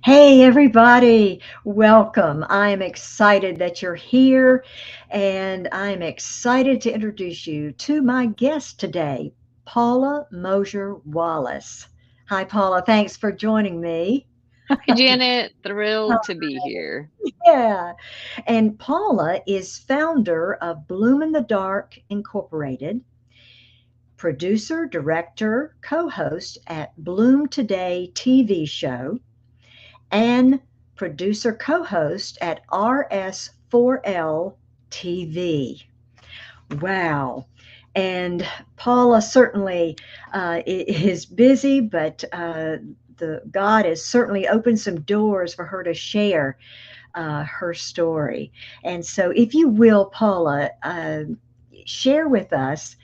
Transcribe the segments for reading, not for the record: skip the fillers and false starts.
Hey, everybody, welcome. I am excited that you're here, and I'm excited to introduce you to my guest today, Paula Mosher Wallace. Hi, Paula. Thanks for joining me. Hi, Janet. Thrilled to be here. Yeah. And Paula is founder of Bloom in the Dark Incorporated, producer, director, co host at Bloom Today TV show, and producer co host at RS4L TV. Wow. And Paula certainly is busy, but the God has certainly opened some doors for her to share her story. And so, if you will, Paula, share with us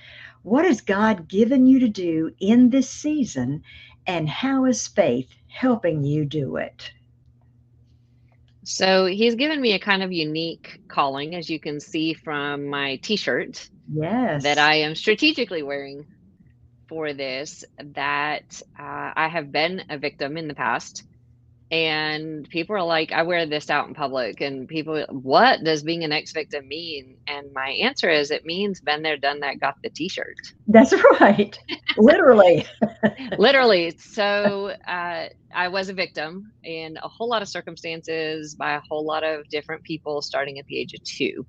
what has God given you to do in this season, and how is faith helping you do it? So, he's given me a kind of unique calling, as you can see from my t-shirt that Yes. I am strategically wearing for this, that I have been a victim in the past. And people are like, I wear this out in public, and people, what does being an ex-victim mean? And my answer is, it means been there, done that, got the t-shirt. That's right. Literally. Literally. So I was a victim in a whole lot of circumstances by a whole lot of different people starting at the age of 2.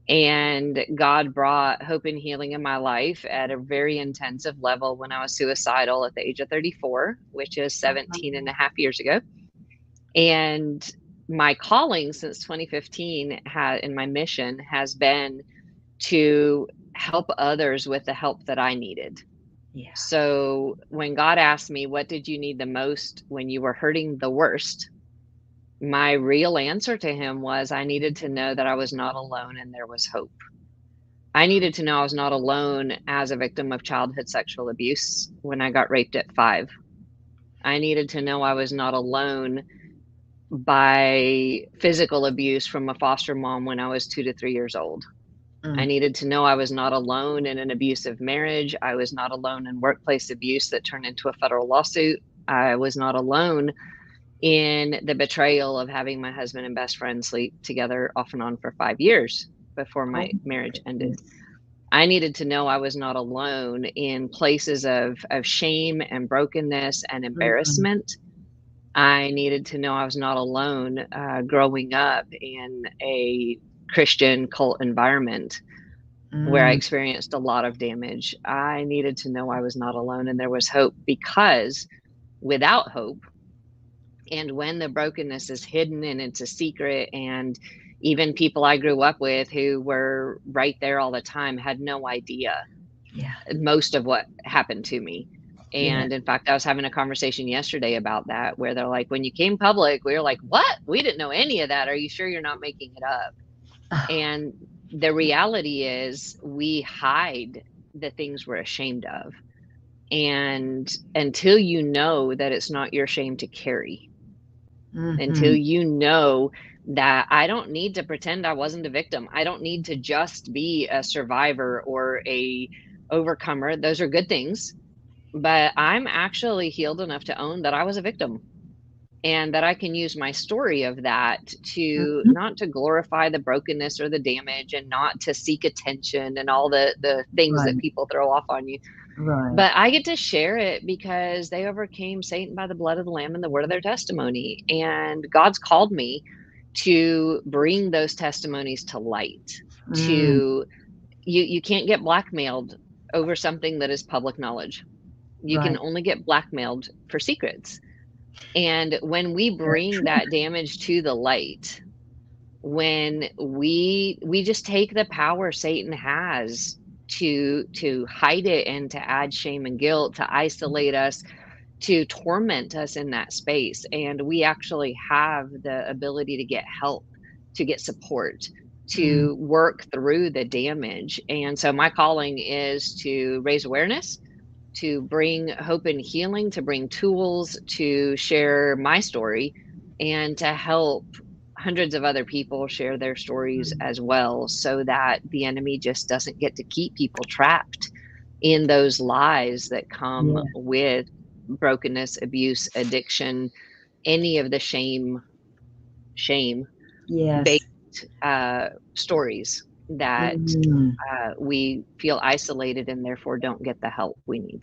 And God brought hope and healing in my life at a very intensive level when I was suicidal at the age of 34, which is 17 and a half years ago. And my calling since 2015 and my mission has been to help others with the help that I needed. Yeah. So when God asked me, what did you need the most when you were hurting the worst? My real answer to him was, I needed to know that I was not alone and there was hope. I needed to know I was not alone as a victim of childhood sexual abuse when I got raped at 5. I needed to know I was not alone by physical abuse from a foster mom when I was 2 to 3 years old. I Mm. needed to know I was not alone in an abusive marriage. I was not alone in workplace abuse that turned into a federal lawsuit. I was not alone in the betrayal of having my husband and best friend sleep together off and on for 5 years before Oh, my my marriage ended. goodness. I needed to know I was not alone in places of shame and brokenness and Mhm. embarrassment. I needed to know I was not alone growing up in a Christian cult environment where I Mm. experienced a lot of damage. I needed to know I was not alone and there was hope, because without hope, and when the brokenness is hidden and it's a secret, and even people I grew up with who were right there all the time had no idea Yeah. most of what happened to me. Yeah. And in fact, I was having a conversation yesterday about that, where they're like, when you came public, we were like, what? We didn't know any of that. Are you sure you're not making it up? Oh, And the reality is, we hide the things we're ashamed of. And until you know that it's not your shame to carry, until mhm. you know that I don't need to pretend I wasn't a victim, I don't need to just be a survivor or a overcomer. Those are good things, but I'm actually healed enough to own that I was a victim, and that I can use my story of that to Mhm. not to glorify the brokenness or the damage, and not to seek attention and all the things that Right. people throw off on you. Right. But I get to share it because they overcame Satan by the blood of the Lamb and the word of their testimony. And God's called me to bring those testimonies to light. Mm. To you can't get blackmailed over something that is public knowledge. You can Right. only get blackmailed for secrets. And when we Very bring true. that damage to the light, when we just take the power Satan has to hide it and to add shame and guilt, to isolate us, to torment us in that space, and we actually have the ability to get help, to get support, Mm. to work through the damage. And so my calling is to raise awareness, to bring hope and healing, to bring tools, to share my story, and to help hundreds of other people share their stories Mm. as well, so that the enemy just doesn't get to keep people trapped in those lies that come Yeah. with brokenness, abuse, addiction, any of the shame Yes. based stories that Mm. we feel isolated and therefore don't get the help we need.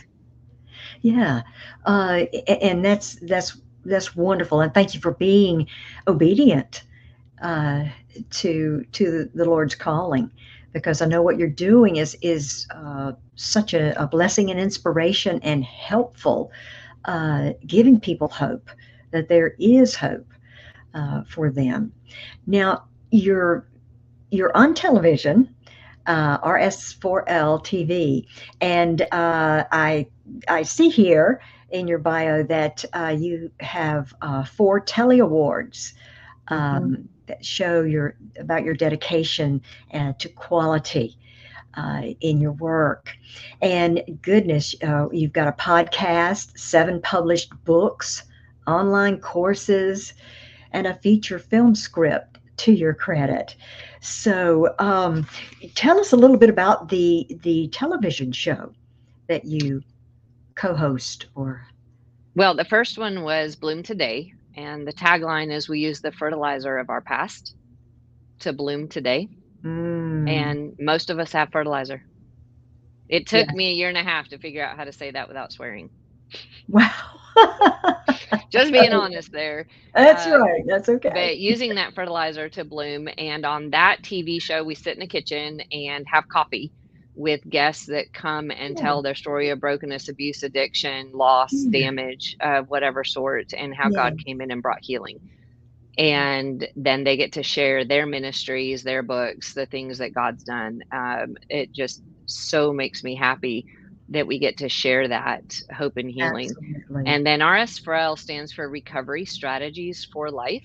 Yeah. And that's wonderful. And thank you for being obedient uh, to the Lord's calling, because I know what you're doing is such a blessing and inspiration and helpful, giving people hope that there is hope for them. Now, you're on television, RS4L TV, and I see here in your bio that you have 4 Telly Awards Mhm. that show about your dedication to quality in your work. And goodness, you've got a podcast, 7 published books, online courses, and a feature film script to your credit. So, tell us a little bit about the television show that you co-host, or Well, the first one was Bloom Today, and the tagline is we use the fertilizer of our past to bloom today. mm, And most of us have fertilizer. It yeah, took me a year and a half to figure out how to say that without swearing. wow, Just being honest there. that's Uh, right, that's okay. but using that fertilizer to bloom, and on that TV show, we sit in a kitchen and have coffee with guests that come and Yeah, tell their story of brokenness, abuse, addiction, loss, yeah, damage of whatever sort, and how yeah, God came in and brought healing. And then they get to share their ministries, their books, the things that God's done. It just so makes me happy that we get to share that hope and healing. absolutely. And then RS4L stands for Recovery Strategies for Life.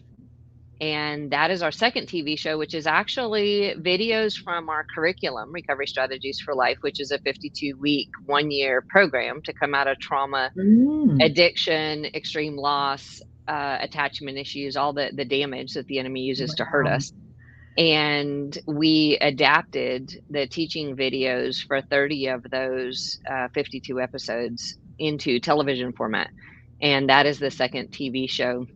And that is our second TV show, which is actually videos from our curriculum, Recovery Strategies for Life, which is a 52-week, 1-year program to come out of trauma, Mm, addiction, extreme loss, attachment issues, all the damage that the enemy uses to hurt wow, us. And we adapted the teaching videos for 30 of those 52 episodes into television format. And that is the second TV show.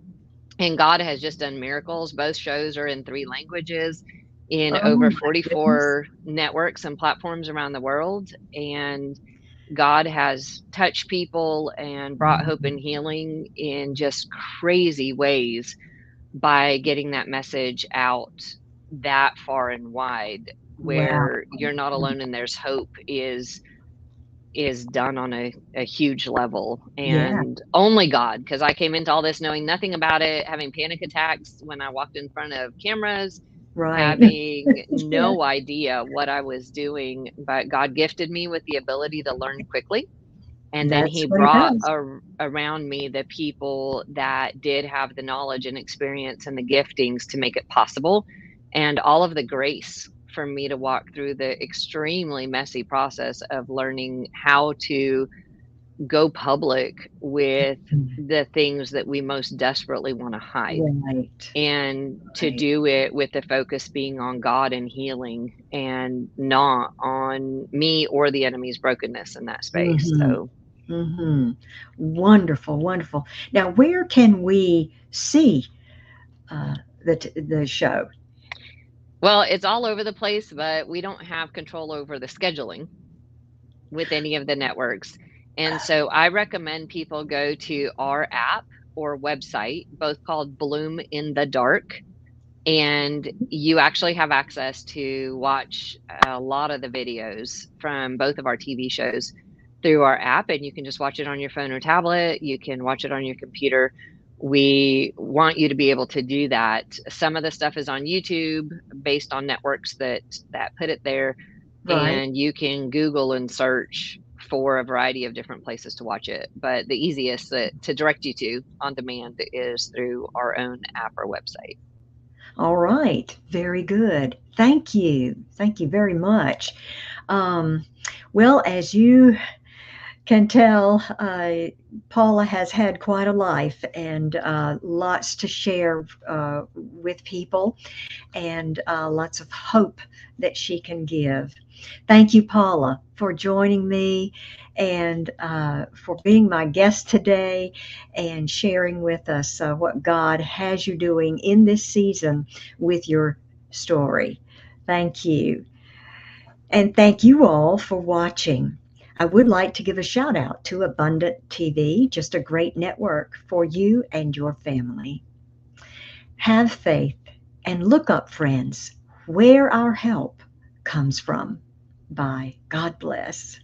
And God has just done miracles. Both shows are in 3 languages, in oh over my goodness, 44 networks and platforms around the world. And God has touched people and brought hope mm, and healing in just crazy ways by getting that message out that far and wide, wow, where you're not alone and there's hope is done on a huge level. yeah, And only God, because I came into all this knowing nothing about it, having panic attacks when I walked in front of cameras, right, having yeah, no idea what I was doing, but God gifted me with the ability to learn quickly. And then that's he what he brought does. around me the people that did have the knowledge and experience and the giftings to make it possible, and all of the grace for me to walk through the extremely messy process of learning how to go public with Mm, the things that we most desperately want to hide, right, and to right. do it with the focus being on God and healing and not on me or the enemy's brokenness in that space. Mhm, So, mhm. Wonderful, wonderful. Now, where can we see uh, the show? well, it's all over the place, but we don't have control over the scheduling with any of the networks. And so I recommend people go to our app or website, both called Bloom in the Dark, and you actually have access to watch a lot of the videos from both of our TV shows through our app, and you can just watch it on your phone or tablet. You can watch it on your computer. We want you to be able to do that. Some of the stuff is on YouTube based on networks that put it there, Right. and you can Google and search for a variety of different places to watch it. But the easiest to direct you to on demand is through our own app or website. All right. Very good. Thank you. Thank you very much. Um, well, as you can tell Paula has had quite a life and lots to share with people, and lots of hope that she can give. Thank you, Paula, for joining me and for being my guest today and sharing with us what God has you doing in this season with your story. Thank you. And thank you all for watching. I would like to give a shout out to Abundant TV, just a great network for you and your family. Have faith and look up, friends, where our help comes from. Bye. God bless.